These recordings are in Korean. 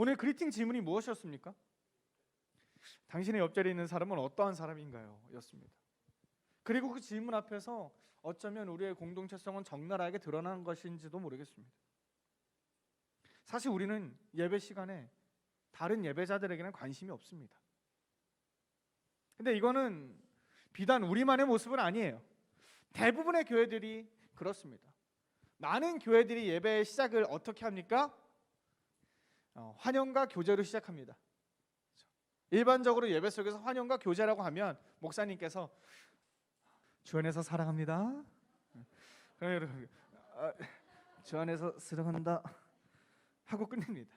오늘 그리팅 질문이 무엇이었습니까? 당신의 옆자리에 있는 사람은 어떠한 사람인가요? 였습니다. 그리고 그 질문 앞에서 어쩌면 우리의 공동체성은 적나라하게 드러난 것인지도 모르겠습니다. 사실 우리는 예배 시간에 다른 예배자들에게는 관심이 없습니다. 근데 이거는 비단 우리만의 모습은 아니에요. 대부분의 교회들이 그렇습니다. 많은 교회들이 예배의 시작을 어떻게 합니까? 환영과 교제로 시작합니다. 일반적으로 예배 속에서 환영과 교제라고 하면 목사님께서 주 안에서 사랑합니다. 주 안에서 사랑한다 하고 끝냅니다.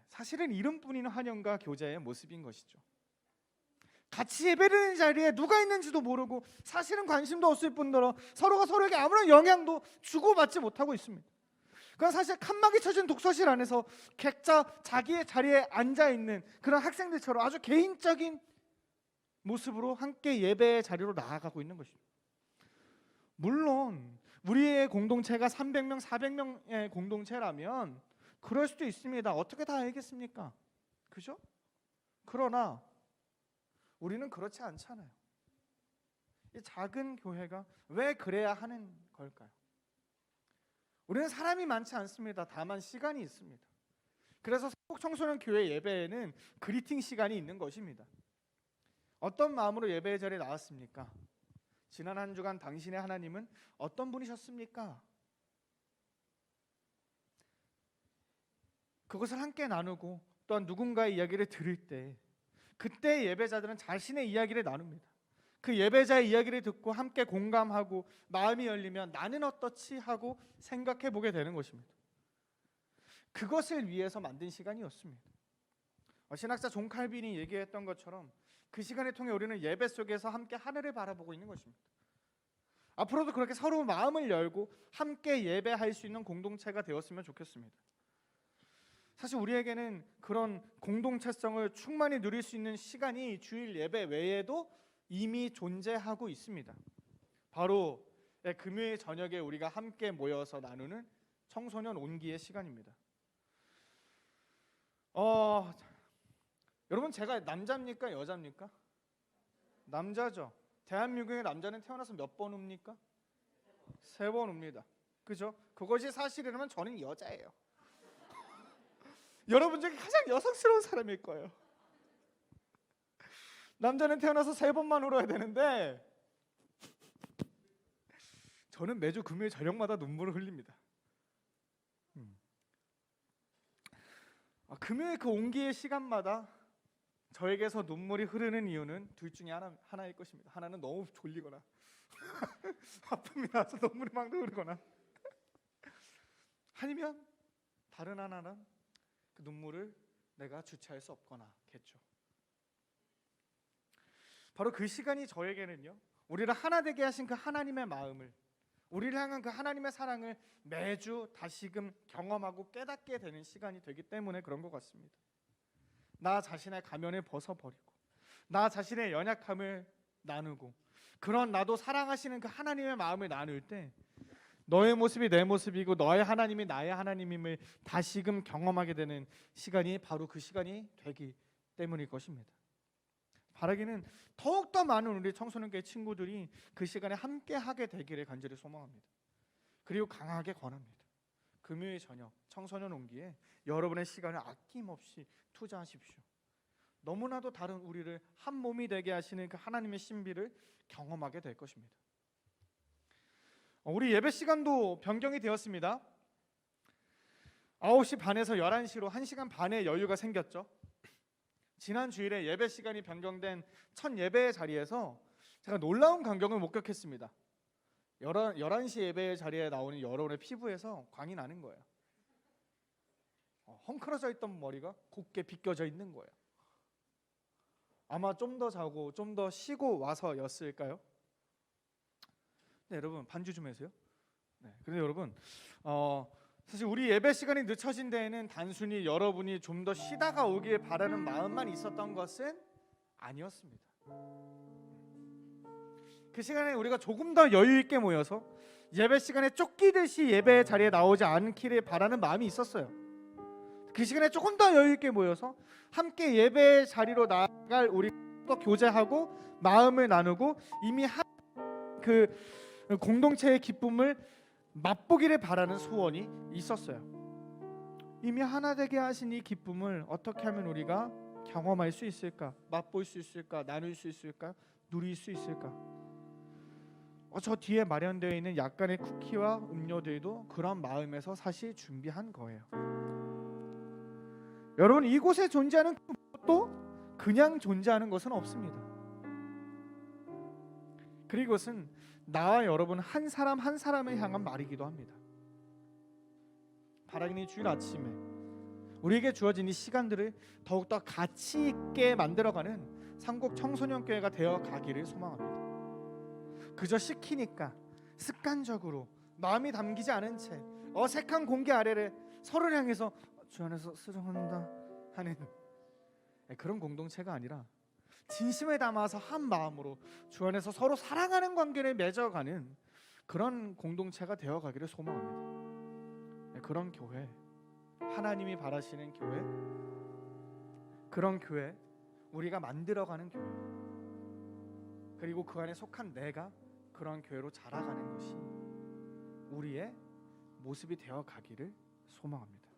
사실은 이름뿐인 환영과 교제의 모습인 것이죠. 같이 예배드리는 자리에 누가 있는지도 모르고 사실은 관심도 없을 뿐더러 서로가 서로에게 아무런 영향도 주고받지 못하고 있습니다. 그건 사실 칸막이 쳐진 독서실 안에서 각자 자기의 자리에 앉아있는 그런 학생들처럼 아주 개인적인 모습으로 함께 예배의 자리로 나아가고 있는 것입니다. 물론 우리의 공동체가 300명, 400명의 공동체라면 그럴 수도 있습니다. 어떻게 다 알겠습니까? 그죠? 그러나 우리는 그렇지 않잖아요. 이 작은 교회가 왜 그래야 하는 걸까요? 우리는 사람이 많지 않습니다. 다만 시간이 있습니다. 그래서 서북 청소년 교회 예배에는 그리팅 시간이 있는 것입니다. 어떤 마음으로 예배의 자리에 나왔습니까? 지난 한 주간 당신의 하나님은 어떤 분이셨습니까? 그것을 함께 나누고 또한 누군가의 이야기를 들을 때 그때 예배자들은 자신의 이야기를 나눕니다. 그 예배자의 이야기를 듣고 함께 공감하고 마음이 열리면 나는 어떻지 하고 생각해 보게 되는 것입니다. 그것을 위해서 만든 시간이었습니다. 신학자 존 칼빈이 얘기했던 것처럼 그 시간을 통해 우리는 예배 속에서 함께 하늘을 바라보고 있는 것입니다. 앞으로도 그렇게 서로 마음을 열고 함께 예배할 수 있는 공동체가 되었으면 좋겠습니다. 사실 우리에게는 그런 공동체성을 충만히 누릴 수 있는 시간이 주일 예배 외에도 이미 존재하고 있습니다. 바로 금요일 저녁에 우리가 함께 모여서 나누는 청소년 온기의 시간입니다. 여러분, 제가 남자입니까? 여자입니까? 남자죠. 대한민국의 남자는 태어나서 몇 번 옵니까? 3번 옵니다. 그죠? 그것이 사실이라면 저는 여자예요. 여러분 중에 가장 여성스러운 사람일 거예요. 남자는 태어나서 3번만 울어야 되는데 저는 매주 금요일 저녁마다 눈물을 흘립니다. 금요일 그 온기의 시간마다 저에게서 눈물이 흐르는 이유는 둘 중에 하나일 것입니다. 하나는 너무 졸리거나 아픔이 나서 눈물이 막 흐르거나 아니면 다른 하나는 그 눈물을 내가 주체할 수 없거나겠죠. 바로 그 시간이 저에게는요, 우리를 하나 되게 하신 그 하나님의 마음을, 우리를 향한 그 하나님의 사랑을 매주 다시금 경험하고 깨닫게 되는 시간이 되기 때문에 그런 것 같습니다. 나 자신의 가면을 벗어버리고 나 자신의 연약함을 나누고 그런 나도 사랑하시는 그 하나님의 마음을 나눌 때 너의 모습이 내 모습이고 너의 하나님이 나의 하나님임을 다시금 경험하게 되는 시간이 바로 그 시간이 되기 때문일 것입니다. 바라기는 더욱더 많은 우리 청소년교회 친구들이 그 시간에 함께 하게 되기를 간절히 소망합니다. 그리고 강하게 권합니다. 금요일 저녁 청소년 온기에 여러분의 시간을 아낌없이 투자하십시오. 너무나도 다른 우리를 한 몸이 되게 하시는 그 하나님의 신비를 경험하게 될 것입니다. 우리 예배 시간도 변경이 되었습니다. 9시 반에서 11시로 1시간 반의 여유가 생겼죠. 지난 주일에 예배 시간이 변경된 첫 예배의 자리에서 제가 놀라운 광경을 목격했습니다. 11시 예배의 자리에 나오는 여러분의 피부에서 광이 나는 거예요. 헝클어져 있던 머리가 곱게 빗겨져 있는 거예요. 아마 좀 더 자고 좀 더 쉬고 와서였을까요? 네, 여러분 반주 좀 해주세요. 네, 근데 여러분 사실 우리 예배 시간이 늦춰진 데에는 단순히 여러분이 좀 더 쉬다가 오길 바라는 마음만 있었던 것은 아니었습니다. 그 시간에 우리가 조금 더 여유 있게 모여서 예배 시간에 쫓기듯이 예배 자리에 나오지 않기를 바라는 마음이 있었어요. 그 시간에 조금 더 여유 있게 모여서 함께 예배의 자리로 나아갈 우리 또 교제하고 마음을 나누고 이미 그 공동체의 기쁨을 맛보기를 바라는 소원이 있었어요. 이미 하나 되게 하신 이 기쁨을 어떻게 하면 우리가 경험할 수 있을까? 맛볼 수 있을까? 나눌 수 있을까? 누릴 수 있을까? 저 뒤에 마련되어 있는 약간의 쿠키와 음료들도 그런 마음에서 사실 준비한 거예요. 여러분, 이곳에 존재하는 것도 그냥 존재하는 것은 없습니다. 그리고 이것은 나와 여러분 한 사람 한 사람을 향한 말이기도 합니다. 바라기니 주일 아침에 우리에게 주어진 이 시간들을 더욱더 가치 있게 만들어가는 삼국 청소년교회가 되어 가기를 소망합니다. 그저 시키니까 습관적으로 마음이 담기지 않은 채 어색한 공기 아래를 서로를 향해서 주 안에서 수정한다 하는 그런 공동체가 아니라 진심을 담아서 한 마음으로 주 안에서 서로 사랑하는 관계를 맺어가는 그런 공동체가 되어가기를 소망합니다. 그런 교회, 하나님이 바라시는 교회, 그런 교회, 우리가 만들어가는 교회, 그리고 그 안에 속한 내가 그런 교회로 자라가는 것이 우리의 모습이 되어가기를 소망합니다.